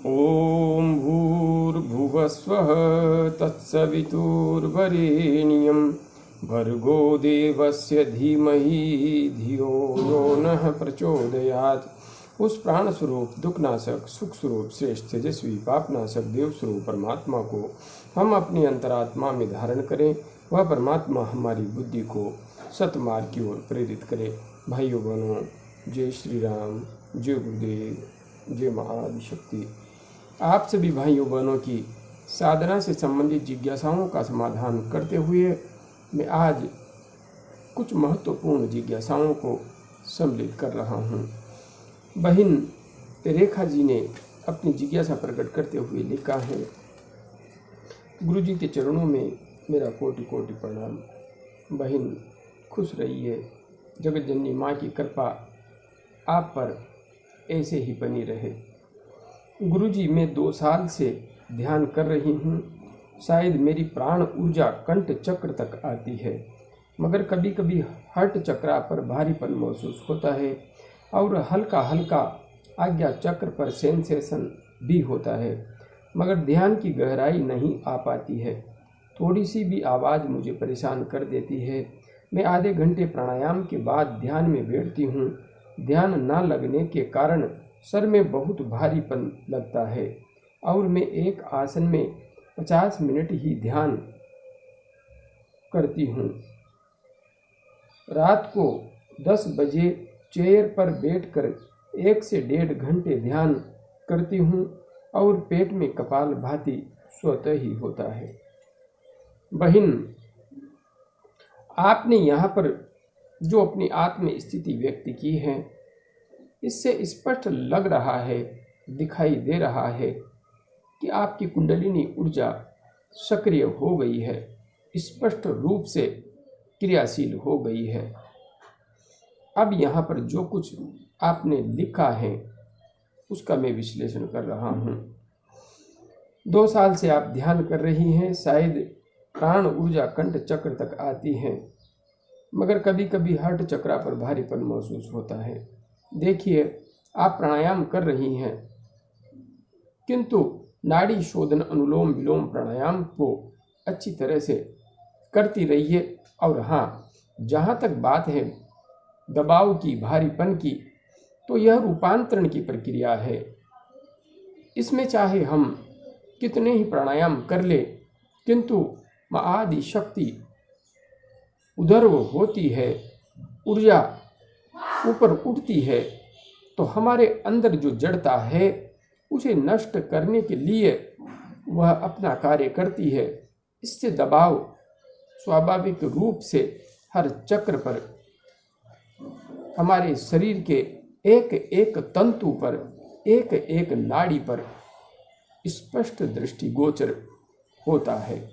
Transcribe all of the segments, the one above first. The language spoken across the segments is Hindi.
ॐ भूर्भुवस्वः तत्सवितुर्वरेण्यं भर्गो देवस्य धीमहि धियो यो नः प्रचोदयात्। उस प्राण स्वरूप दुखनाशक सुख स्वरूप श्रेष्ठ तेजस्वी पापनाशक देव स्वरूप परमात्मा को हम अपनी अंतरात्मा में धारण करें। वह परमात्मा हमारी बुद्धि को सतमार्ग की ओर प्रेरित करे। भाइयों बहनों, जय श्री राम, जय गुरुदेव, जय महाआदिशक्ति। आप सभी भाइयों बहनों की साधना से संबंधित जिज्ञासाओं का समाधान करते हुए मैं आज कुछ महत्वपूर्ण जिज्ञासाओं को सम्मिलित कर रहा हूँ। बहन रेखा जी ने अपनी जिज्ञासा प्रकट करते हुए लिखा है, गुरु जी के चरणों में मेरा कोटि कोटि प्रणाम। बहन खुश रहिए, जगत जननी माँ की कृपा आप पर ऐसे ही बनी रहे। गुरु जी, मैं 2 साल से ध्यान कर रही हूँ। शायद मेरी प्राण ऊर्जा कंठ चक्र तक आती है, मगर कभी कभी हट चक्रा पर भारीपन महसूस होता है और हल्का हल्का आज्ञा चक्र पर सेंसेशन भी होता है, मगर ध्यान की गहराई नहीं आ पाती है। थोड़ी सी भी आवाज़ मुझे परेशान कर देती है। मैं आधे घंटे प्राणायाम के बाद ध्यान में बैठती हूँ। ध्यान न लगने के कारण सर में बहुत भारीपन लगता है और मैं एक आसन में 50 मिनट ही ध्यान करती हूँ। रात को 10 बजे चेयर पर बैठकर 1 से 1.5 घंटे ध्यान करती हूँ और पेट में कपाल भाती स्वतः ही होता है। बहन, आपने यहाँ पर जो अपनी आत्म स्थिति व्यक्त की है, इससे स्पष्ट लग रहा है, दिखाई दे रहा है कि आपकी कुंडलिनी ऊर्जा सक्रिय हो गई है, स्पष्ट रूप से क्रियाशील हो गई है। अब यहाँ पर जो कुछ आपने लिखा है उसका मैं विश्लेषण कर रहा हूँ। 2 साल से आप ध्यान कर रही हैं। शायद प्राण ऊर्जा कंठ चक्र तक आती है, मगर कभी कभी हर्ट चक्रा पर भारीपन महसूस होता है। देखिए, आप प्राणायाम कर रही हैं, किंतु नाड़ी शोधन अनुलोम विलोम प्राणायाम को अच्छी तरह से करती रहिए। और हाँ, जहाँ तक बात है दबाव की, भारीपन की, तो यह रूपांतरण की प्रक्रिया है। इसमें चाहे हम कितने ही प्राणायाम कर ले, किंतु आदि शक्ति उधर्व होती है, ऊर्जा ऊपर उठती है, तो हमारे अंदर जो जड़ता है उसे नष्ट करने के लिए वह अपना कार्य करती है। इससे दबाव स्वाभाविक रूप से हर चक्र पर, हमारे शरीर के एक एक तंतु पर, एक एक नाड़ी पर स्पष्ट दृष्टिगोचर होता है।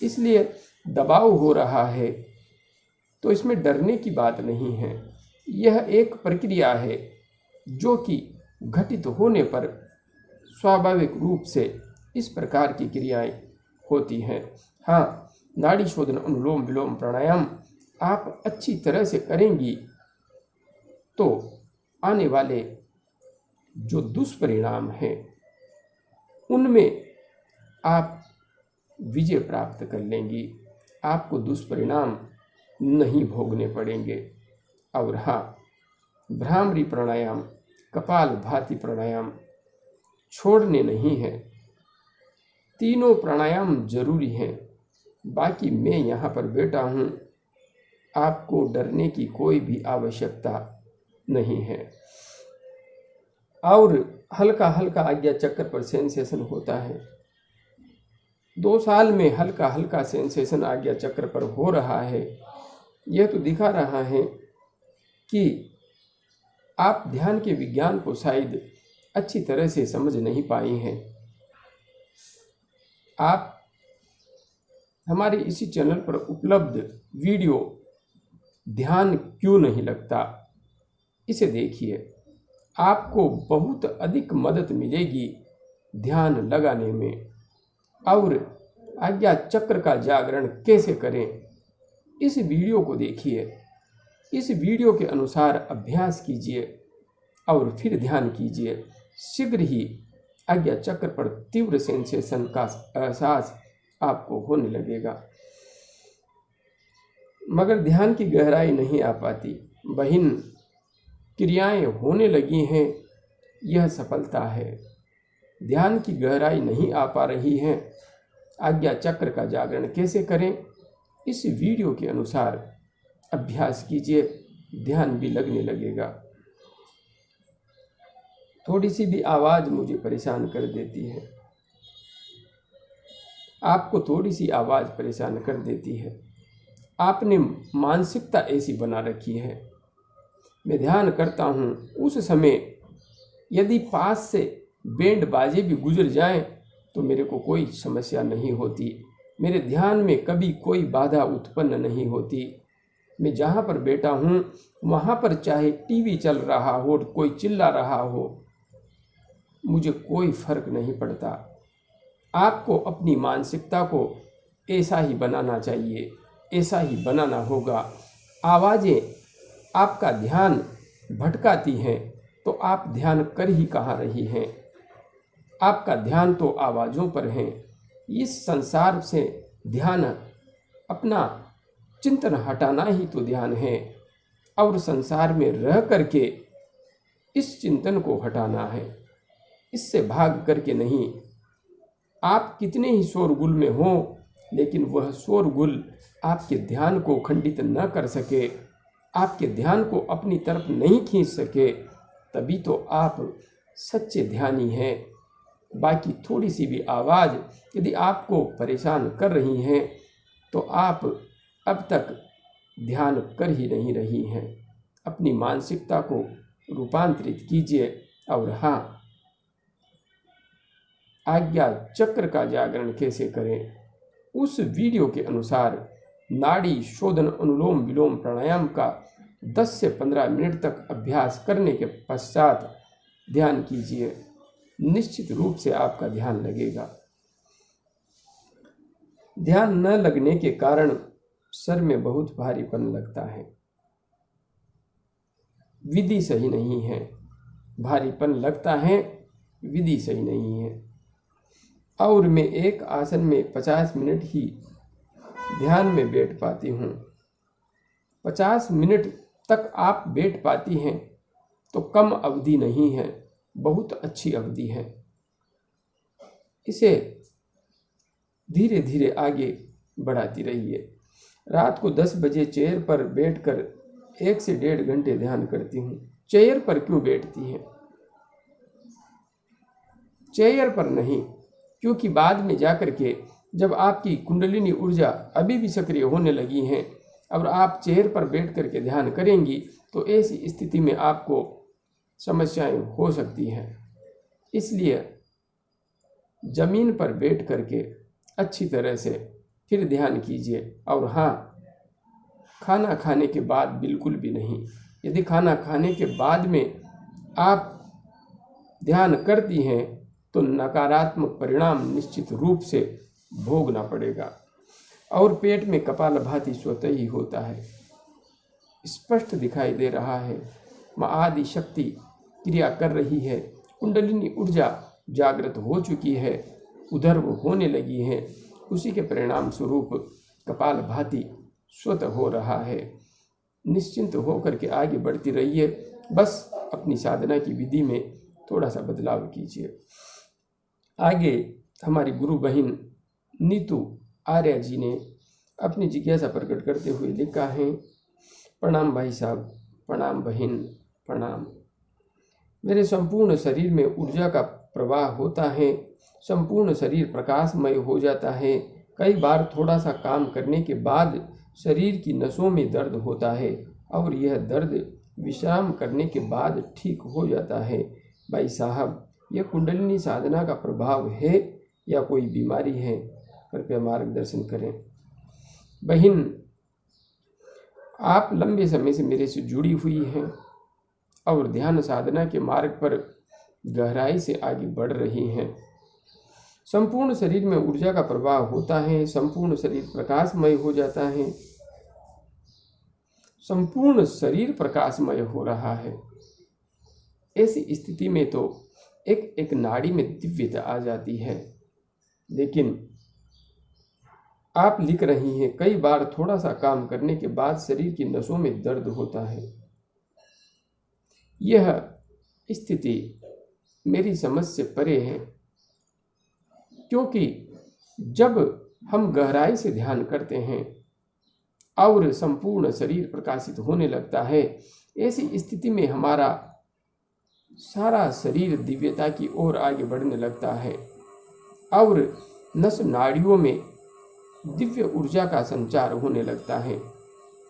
इसलिए दबाव हो रहा है तो इसमें डरने की बात नहीं है। यह एक प्रक्रिया है जो कि घटित होने पर स्वाभाविक रूप से इस प्रकार की क्रियाएं होती हैं। हाँ, नाड़ी शोधन अनुलोम विलोम प्राणायाम आप अच्छी तरह से करेंगी तो आने वाले जो दुष्परिणाम हैं उनमें आप विजय प्राप्त कर लेंगी। आपको दुष्परिणाम नहीं भोगने पड़ेंगे। और हाँ, भ्रामरी प्राणायाम, कपाल भाती प्राणायाम छोड़ने नहीं है। तीनों प्राणायाम जरूरी हैं। बाकी मैं यहाँ पर बैठा हूँ, आपको डरने की कोई भी आवश्यकता नहीं है। और हल्का हल्का आज्ञा चक्र पर सेंसेशन होता है। 2 साल में हल्का हल्का सेंसेशन आज्ञा चक्र पर हो रहा है। यह तो दिखा रहा है कि आप ध्यान के विज्ञान को शायद अच्छी तरह से समझ नहीं पाई हैं। आप हमारे इसी चैनल पर उपलब्ध वीडियो ध्यान क्यों नहीं लगता, इसे देखिए। आपको बहुत अधिक मदद मिलेगी ध्यान लगाने में। और आज्ञा चक्र का जागरण कैसे करें, इस वीडियो को देखिए। इस वीडियो के अनुसार अभ्यास कीजिए और फिर ध्यान कीजिए। शीघ्र ही आज्ञा चक्र पर तीव्र सेंसेशन का एहसास आपको होने लगेगा, मगर ध्यान की गहराई नहीं आ पाती। बहिन, क्रियाएं होने लगी हैं, यह सफलता है। ध्यान की गहराई नहीं आ पा रही है। आज्ञा चक्र का जागरण कैसे करें, इस वीडियो के अनुसार अभ्यास कीजिए, ध्यान भी लगने लगेगा। थोड़ी सी भी आवाज़ मुझे परेशान कर देती है, आपको थोड़ी सी आवाज़ परेशान कर देती है। आपने मानसिकता ऐसी बना रखी है, मैं ध्यान करता हूँ उस समय यदि पास से बैंड बाजे भी गुजर जाएं तो मेरे को कोई समस्या नहीं होती। मेरे ध्यान में कभी कोई बाधा उत्पन्न नहीं होती। मैं जहाँ पर बैठा हूँ वहाँ पर चाहे टीवी चल रहा हो, कोई चिल्ला रहा हो, मुझे कोई फर्क नहीं पड़ता। आपको अपनी मानसिकता को ऐसा ही बनाना चाहिए, ऐसा ही बनाना होगा। आवाज़ें आपका ध्यान भटकाती हैं तो आप ध्यान कर ही कहाँ रही हैं। आपका ध्यान तो आवाज़ों पर है। इस संसार से ध्यान, अपना चिंतन हटाना ही तो ध्यान है, और संसार में रह करके इस चिंतन को हटाना है, इससे भाग करके नहीं। आप कितने ही शोरगुल में हो, लेकिन वह शोरगुल आपके ध्यान को खंडित न कर सके, आपके ध्यान को अपनी तरफ नहीं खींच सके, तभी तो आप सच्चे ध्यानी हैं। बाकी थोड़ी सी भी आवाज़ यदि आपको परेशान कर रही हैं तो आप अब तक ध्यान कर ही नहीं रही हैं। अपनी मानसिकता को रूपांतरित कीजिए। और हाँ, आज्ञा चक्र का जागरण कैसे करें, उस वीडियो के अनुसार नाड़ी शोधन अनुलोम विलोम प्राणायाम का 10 से 15 मिनट तक अभ्यास करने के पश्चात ध्यान कीजिए। निश्चित रूप से आपका ध्यान लगेगा। ध्यान न लगने के कारण सर में बहुत भारीपन लगता है। विधि सही नहीं है, भारीपन लगता है, विधि सही नहीं है। और मैं एक आसन में 50 मिनट ही ध्यान में बैठ पाती हूँ। 50 मिनट तक आप बैठ पाती हैं तो कम अवधि नहीं है, बहुत अच्छी अवधि है। इसे धीरे धीरे आगे बढ़ाती रहिए। रात को 10 बजे चेयर पर बैठकर 1 से 1.5 घंटे ध्यान करती हूँ। चेयर पर क्यों बैठती हैं? चेयर पर नहीं, क्योंकि बाद में जाकर के जब आपकी कुंडलिनी ऊर्जा अभी भी सक्रिय होने लगी हैं और आप चेयर पर बैठ करके ध्यान करेंगी तो ऐसी स्थिति में आपको समस्याएं हो सकती हैं। इसलिए जमीन पर बैठ करके अच्छी तरह से फिर ध्यान कीजिए। और हाँ, खाना खाने के बाद बिल्कुल भी नहीं। यदि खाना खाने के बाद में आप ध्यान करती हैं तो नकारात्मक परिणाम निश्चित रूप से भोगना पड़ेगा। और पेट में कपालभाति स्वतः ही होता है, स्पष्ट दिखाई दे रहा है। माँ आदि शक्ति क्रिया कर रही है, कुंडलिनी ऊर्जा जागृत हो चुकी है, उधर्व होने लगी है। उसी के परिणाम स्वरूप कपालभाति स्वतः हो रहा है। निश्चिंत होकर के आगे बढ़ती रहिए। बस अपनी साधना की विधि में थोड़ा सा बदलाव कीजिए। आगे हमारी गुरु बहन नीतू आर्या जी ने अपनी जिज्ञासा प्रकट करते हुए लिखा है, प्रणाम भाई साहब, प्रणाम बहन, प्रणाम। मेरे संपूर्ण शरीर में ऊर्जा का प्रवाह होता है, संपूर्ण शरीर प्रकाशमय हो जाता है। कई बार थोड़ा सा काम करने के बाद शरीर की नसों में दर्द होता है और यह दर्द विश्राम करने के बाद ठीक हो जाता है। भाई साहब, यह कुंडलिनी साधना का प्रभाव है या कोई बीमारी है? कृपया मार्गदर्शन करें। बहन, आप लंबे समय से मेरे से जुड़ी हुई हैं और ध्यान साधना के मार्ग पर गहराई से आगे बढ़ रही हैं। संपूर्ण शरीर में ऊर्जा का प्रवाह होता है, संपूर्ण शरीर प्रकाशमय हो जाता है, संपूर्ण शरीर प्रकाशमय हो रहा है। ऐसी स्थिति में तो एक एक नाड़ी में दिव्यता आ जाती है। लेकिन आप लिख रही हैं, कई बार थोड़ा सा काम करने के बाद शरीर की नसों में दर्द होता है। यह स्थिति मेरी समझ से परे है, क्योंकि जब हम गहराई से ध्यान करते हैं और संपूर्ण शरीर प्रकाशित होने लगता है, ऐसी स्थिति में हमारा सारा शरीर दिव्यता की ओर आगे बढ़ने लगता है और नस नाड़ियों में दिव्य ऊर्जा का संचार होने लगता है।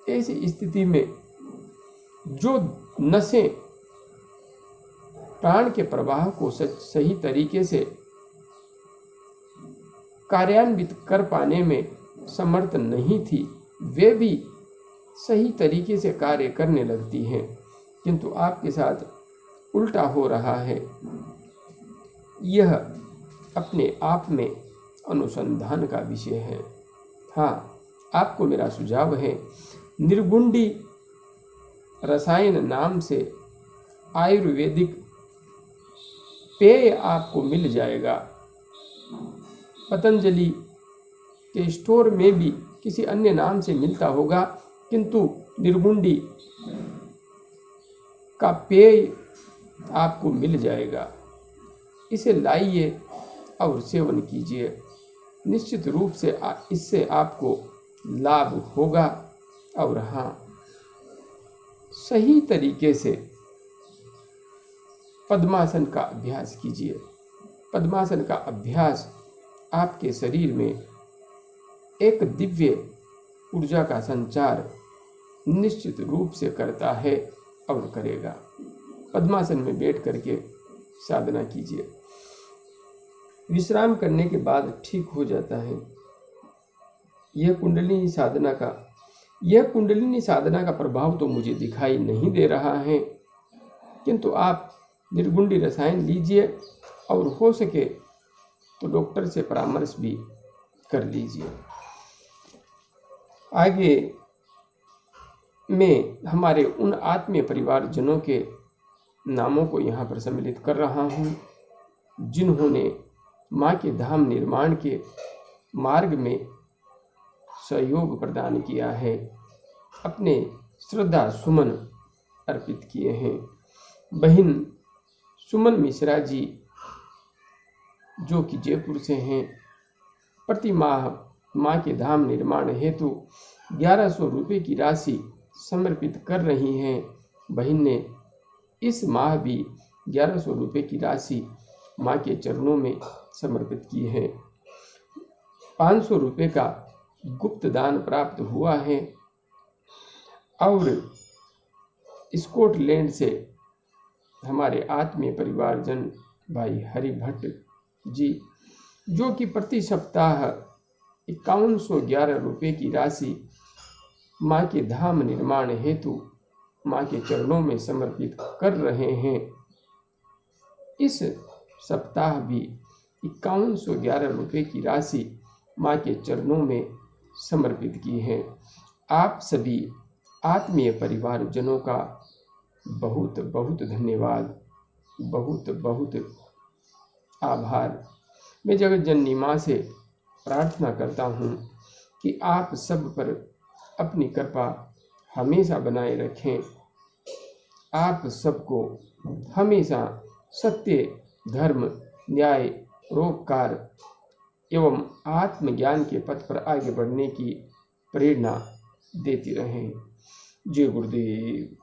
ऐसी स्थिति में जो नसें प्राण के प्रवाह को सही तरीके से कार्यान्वित कर पाने में समर्थ नहीं थी, वे भी सही तरीके से कार्य करने लगती हैं। किंतु आपके साथ उल्टा हो रहा है। यह अपने आप में अनुसंधान का विषय है। हाँ, आपको मेरा सुझाव है, निर्गुंडी रसायन नाम से आयुर्वेदिक पेय आपको मिल जाएगा। पतंजलि के स्टोर में भी किसी अन्य नाम से मिलता होगा, किंतु निर्गुंडी का पेय आपको मिल जाएगा। इसे लाइए और सेवन कीजिए। निश्चित रूप से इससे आपको लाभ होगा। और हाँ, सही तरीके से पद्मासन का अभ्यास कीजिए। पद्मासन का अभ्यास आपके शरीर में एक दिव्य ऊर्जा का संचार निश्चित रूप से करता है और करेगा। पद्मासन में बैठ करके साधना कीजिए। विश्राम करने के बाद ठीक हो जाता है। यह कुंडलिनी साधना का प्रभाव तो मुझे दिखाई नहीं दे रहा है, किंतु आप निर्गुंडी रसायन लीजिए और हो सके तो डॉक्टर से परामर्श भी कर लीजिए। आगे मैं हमारे उन आत्मीय परिवारजनों के नामों को यहाँ पर सम्मिलित कर रहा हूँ, जिन्होंने माँ के धाम निर्माण के मार्ग में सहयोग प्रदान किया है, अपने श्रद्धा सुमन अर्पित किए हैं। बहन सुमन मिश्रा जी, जो कि जयपुर से हैं, प्रति माह माँ के धाम निर्माण हेतु 1100 रुपये की राशि समर्पित कर रही हैं। बहन ने इस माह भी 1100 रुपये की राशि माँ के चरणों में समर्पित की है। 500 रुपये का गुप्त दान प्राप्त हुआ है। और स्कॉटलैंड से हमारे आत्मीय परिवारजन भाई हरि भट्ट जी, जो कि प्रति सप्ताह 5111 रुपये की राशि माँ के धाम निर्माण हेतु माँ के चरणों में समर्पित कर रहे हैं। इस सप्ताह भी 5111 रुपये की राशि माँ के चरणों में समर्पित की है। आप सभी आत्मीय परिवारजनों का बहुत बहुत धन्यवाद, बहुत बहुत आभार। मैं जगत जननी माँ से प्रार्थना करता हूँ कि आप सब पर अपनी कृपा हमेशा बनाए रखें। आप सबको हमेशा सत्य, धर्म, न्याय, परोपकार एवं आत्मज्ञान के पथ पर आगे बढ़ने की प्रेरणा देती रहें। जय गुरुदेव।